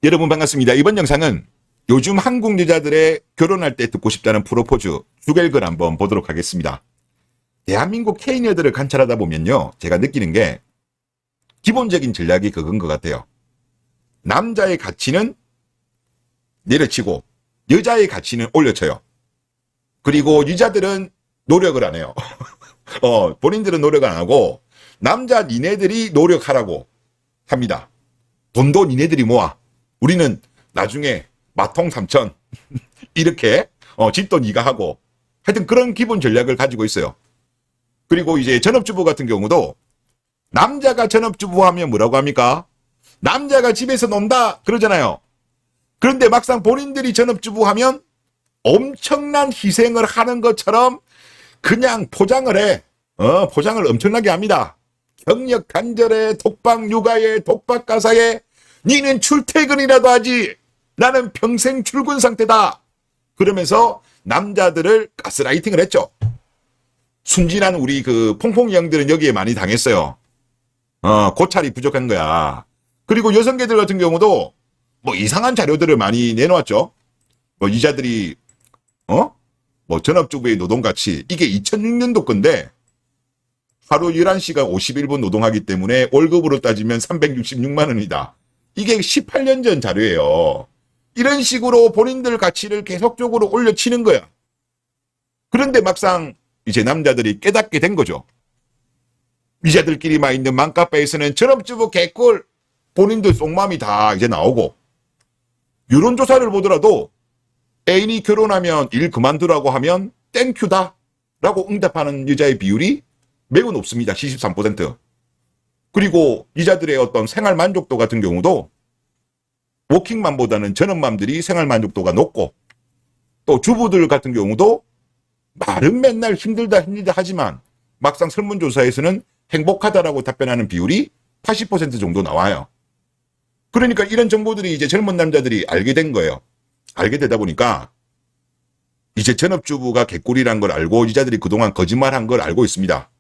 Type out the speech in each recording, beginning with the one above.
여러분 반갑습니다. 이번 영상은 요즘 한국 여자들의 결혼할 때 듣고 싶다는 프로포즈 주결글 한번 보도록 하겠습니다. 대한민국 K녀들을 관찰하다 보면요, 제가 느끼는 게 기본적인 전략이 그건 것 같아요. 남자의 가치는 내려치고 여자의 가치는 올려쳐요. 그리고 여자들은 노력을 안 해요. 본인들은 노력 안 하고 남자 니네들이 노력하라고 합니다. 돈도 니네들이 모아. 우리는 나중에 마통 3천 이렇게 집도 네가 하고, 하여튼 그런 기본 전략을 가지고 있어요. 그리고 이제 전업주부 같은 경우도 남자가 전업주부 하면 뭐라고 합니까? 남자가 집에서 논다 그러잖아요. 그런데 막상 본인들이 전업주부 하면 엄청난 희생을 하는 것처럼 그냥 포장을 해. 포장을 엄청나게 합니다. 경력 단절에, 독박 육아에, 독박 가사에, 니는 출퇴근이라도 하지, 나는 평생 출근 상태다, 그러면서 남자들을 가스라이팅을 했죠. 순진한 우리 그 퐁퐁이 형들은 여기에 많이 당했어요. 고찰이 부족한 거야. 그리고 여성계들 같은 경우도 뭐 이상한 자료들을 많이 내놓았죠. 뭐 이자들이 뭐 전업주부의 노동가치, 이게 2006년도 건데 하루 11시간 51분 노동하기 때문에 월급으로 따지면 366만 원이다. 이게 18년 전 자료예요. 이런 식으로 본인들 가치를 계속적으로 올려치는 거야. 그런데 막상 이제 남자들이 깨닫게 된 거죠. 이자들끼리만 있는 맘카페에서는 전업주부 개꿀, 본인들 속마음이 다 이제 나오고, 여론조사를 보더라도 애인이 결혼하면 일 그만두라고 하면 땡큐다 라고 응답하는 여자의 비율이 매우 높습니다. 73%. 그리고 이자들의 어떤 생활 만족도 같은 경우도 워킹맘보다는 전업맘들이 생활 만족도가 높고, 또 주부들 같은 경우도 말은 맨날 힘들다 하지만 막상 설문조사에서는 행복하다라고 답변하는 비율이 80% 정도 나와요. 그러니까 이런 정보들이 이제 젊은 남자들이 알게 된 거예요. 알게 되다 보니까 이제 전업주부가 개꿀이란 걸 알고 이자들이 그동안 거짓말한 걸 알고 있습니다.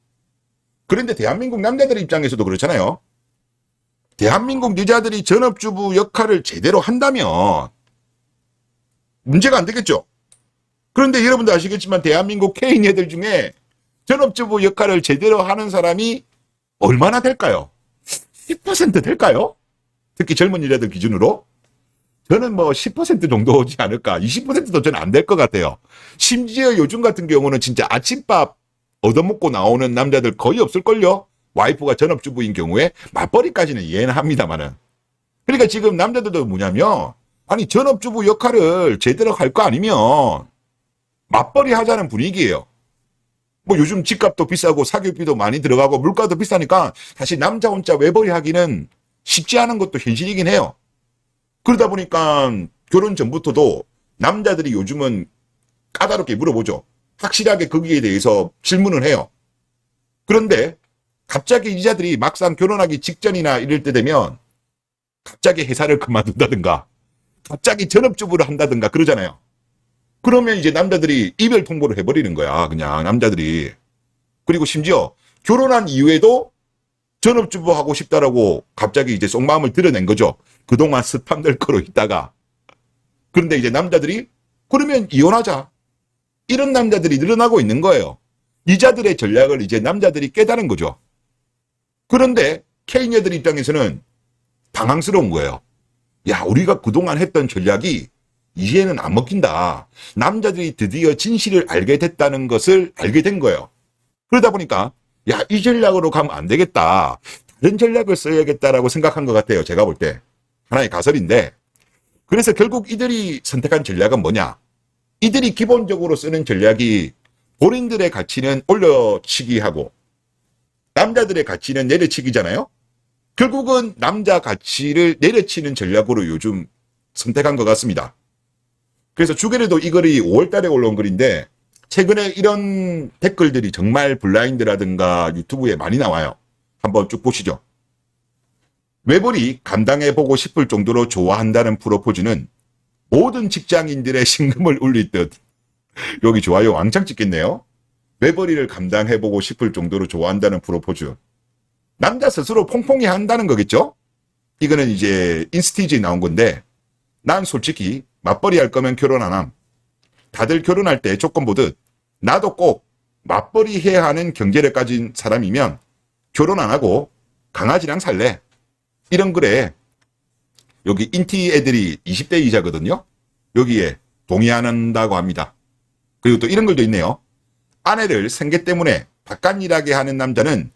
그런데 대한민국 남자들 입장에서도 그렇잖아요. 대한민국 여자들이 전업주부 역할을 제대로 한다면 문제가 안 되겠죠. 그런데 여러분도 아시겠지만 대한민국 K녀들 중에 전업주부 역할을 제대로 하는 사람이 얼마나 될까요? 10% 될까요? 특히 젊은 여자들 기준으로. 저는 뭐 10% 정도 오지 않을까. 20%도 저는 안 될 것 같아요. 심지어 요즘 같은 경우는 진짜 아침밥 얻어먹고 나오는 남자들 거의 없을걸요. 와이프가 전업주부인 경우에 맞벌이까지는 이해는 합니다만은. 그러니까 지금 남자들도 뭐냐면, 아니 전업주부 역할을 제대로 할 거 아니면 맞벌이 하자는 분위기예요. 뭐 요즘 집값도 비싸고 사교육비도 많이 들어가고 물가도 비싸니까 사실 남자 혼자 외벌이 하기는 쉽지 않은 것도 현실이긴 해요. 그러다 보니까 결혼 전부터도 남자들이 요즘은 까다롭게 물어보죠. 확실하게 거기에 대해서 질문을 해요. 그런데 갑자기 이자들이 막상 결혼하기 직전이나 이럴 때 되면 갑자기 회사를 그만둔다든가 갑자기 전업주부를 한다든가 그러잖아요. 그러면 이제 남자들이 이별 통보를 해버리는 거야. 그냥 남자들이. 그리고 심지어 결혼한 이후에도 전업주부 하고 싶다라고 갑자기 이제 속마음을 드러낸 거죠. 그동안 스팸 거로 있다가. 그런데 이제 남자들이 그러면 이혼하자, 이런 남자들이 늘어나고 있는 거예요. 이자들의 전략을 이제 남자들이 깨달은 거죠. 그런데 K녀들 입장에서는 당황스러운 거예요. 야, 우리가 그동안 했던 전략이 이제는 안 먹힌다. 남자들이 드디어 진실을 알게 됐다는 것을 알게 된 거예요. 그러다 보니까 야, 이 전략으로 가면 안 되겠다, 다른 전략을 써야겠다라고 생각한 것 같아요. 제가 볼 때 하나의 가설인데, 그래서 결국 이들이 선택한 전략은 뭐냐? 이들이 기본적으로 쓰는 전략이 본인들의 가치는 올려치기 하고 남자들의 가치는 내려치기잖아요. 결국은 남자 가치를 내려치는 전략으로 요즘 선택한 것 같습니다. 그래서 주결에도 이 글이 5월달에 올라온 글인데 최근에 이런 댓글들이 정말 블라인드라든가 유튜브에 많이 나와요. 한번 쭉 보시죠. 외벌이 감당해보고 싶을 정도로 좋아한다는 프로포즈는 모든 직장인들의 심금을 울릴 듯. 여기 좋아요 왕창 찍겠네요. 외벌이를 감당해보고 싶을 정도로 좋아한다는 프로포즈. 남자 스스로 퐁퐁이 한다는 거겠죠? 이거는 이제 인스티지에 나온 건데 난 솔직히 맞벌이 할 거면 결혼 안 함. 다들 결혼할 때 조건 보듯 나도 꼭 맞벌이 해야 하는 경제를 가진 사람이면 결혼 안 하고 강아지랑 살래. 이런 글에 여기 인티 애들이 20대 이자거든요. 여기에 동의한다고 합니다. 그리고 또 이런 글도 있네요. 아내를 생계 때문에 바깥 일하게 하는 남자는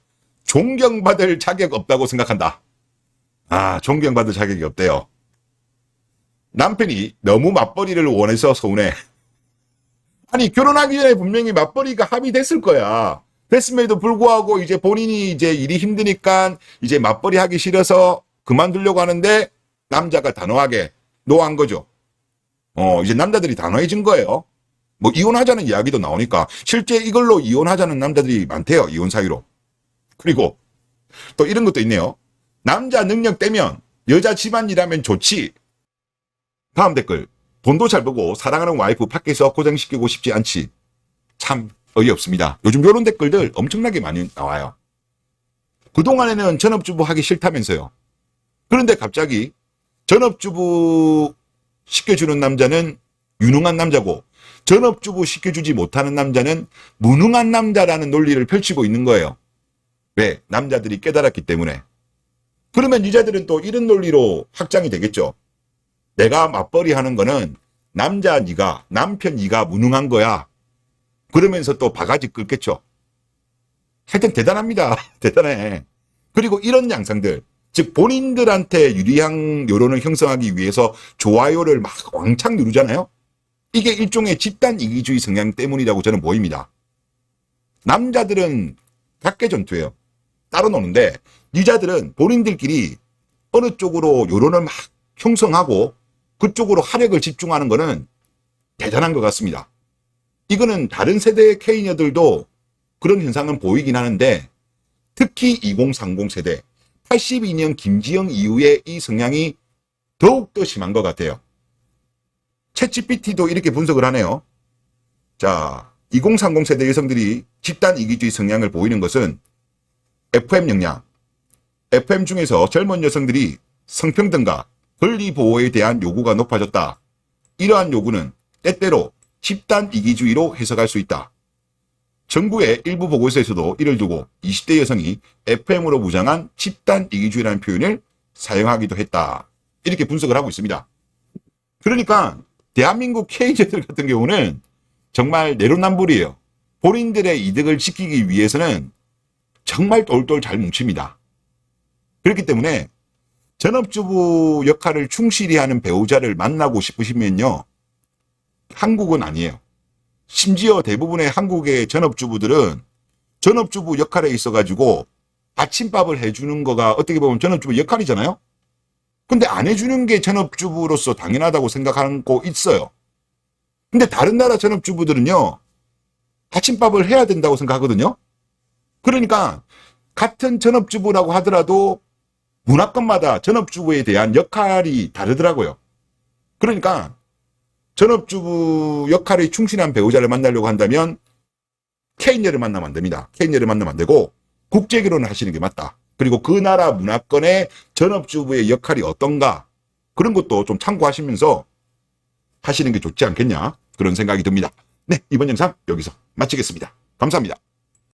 존경받을 자격 없다고 생각한다. 아, 존경받을 자격이 없대요. 남편이 너무 맞벌이를 원해서 서운해. 아니, 결혼하기 전에 분명히 맞벌이가 합의됐을 거야. 됐음에도 불구하고 이제 본인이 이제 일이 힘드니까 이제 맞벌이 하기 싫어서 그만두려고 하는데 남자가 단호하게 노한 거죠. 이제 남자들이 단호해진 거예요. 뭐 이혼하자는 이야기도 나오니까 실제 이걸로 이혼하자는 남자들이 많대요. 이혼 사유로. 그리고 또 이런 것도 있네요. 남자 능력 떼면 여자 집안 일하면 좋지. 다음 댓글. 돈도 잘 벌고 사랑하는 와이프 밖에서 고생시키고 싶지 않지. 참 어이없습니다. 요즘 이런 댓글들 엄청나게 많이 나와요. 그동안에는 전업주부 하기 싫다면서요. 그런데 갑자기 전업주부 시켜주는 남자는 유능한 남자고 전업주부 시켜주지 못하는 남자는 무능한 남자라는 논리를 펼치고 있는 거예요. 왜? 남자들이 깨달았기 때문에. 그러면 여자들은 또 이런 논리로 확장이 되겠죠. 내가 맞벌이 하는 거는 남자 네가, 남편 네가 무능한 거야. 그러면서 또 바가지 긁겠죠. 하여튼 대단합니다. 대단해. 그리고 이런 양상들, 즉 본인들한테 유리한 여론을 형성하기 위해서 좋아요를 막 왕창 누르잖아요. 이게 일종의 집단 이기주의 성향 때문이라고 저는 보입니다. 남자들은 각계 전투예요. 따로 노는데 여자들은 본인들끼리 어느 쪽으로 여론을 막 형성하고 그쪽으로 화력을 집중하는 거는 대단한 것 같습니다. 이거는 다른 세대의 K녀들도 그런 현상은 보이긴 하는데 특히 2030 세대 82년 김지영 이후에 이 성향이 더욱더 심한 것 같아요. 챗GPT도 이렇게 분석을 하네요. 자, 2030 세대 여성들이 집단 이기주의 성향을 보이는 것은 FM 역량, FM 중에서 젊은 여성들이 성평등과 권리 보호에 대한 요구가 높아졌다. 이러한 요구는 때때로 집단 이기주의로 해석할 수 있다. 정부의 일부 보고서에서도 이를 두고 20대 여성이 FM으로 무장한 집단 이기주의라는 표현을 사용하기도 했다. 이렇게 분석을 하고 있습니다. 그러니까 대한민국 K제들 같은 경우는 정말 내로남불이에요. 본인들의 이득을 지키기 위해서는 정말 똘똘 잘 뭉칩니다. 그렇기 때문에 전업주부 역할을 충실히 하는 배우자를 만나고 싶으시면요. 한국은 아니에요. 심지어 대부분의 한국의 전업주부들은 전업주부 역할에 있어가지고 아침밥을 해주는 거가 어떻게 보면 전업주부 역할이잖아요. 근데 안 해주는 게 전업주부로서 당연하다고 생각하고 있어요. 근데 다른 나라 전업주부들은요. 아침밥을 해야 된다고 생각하거든요. 그러니까 같은 전업주부라고 하더라도 문화권마다 전업주부에 대한 역할이 다르더라고요. 그러니까 전업주부 역할에 충실한 배우자를 만나려고 한다면 K녀를 만나면 안 됩니다. K녀를 만나면 안 되고 국제결혼을 하시는 게 맞다. 그리고 그 나라 문화권의 전업주부의 역할이 어떤가 그런 것도 좀 참고하시면서 하시는 게 좋지 않겠냐 그런 생각이 듭니다. 네, 이번 영상 여기서 마치겠습니다. 감사합니다.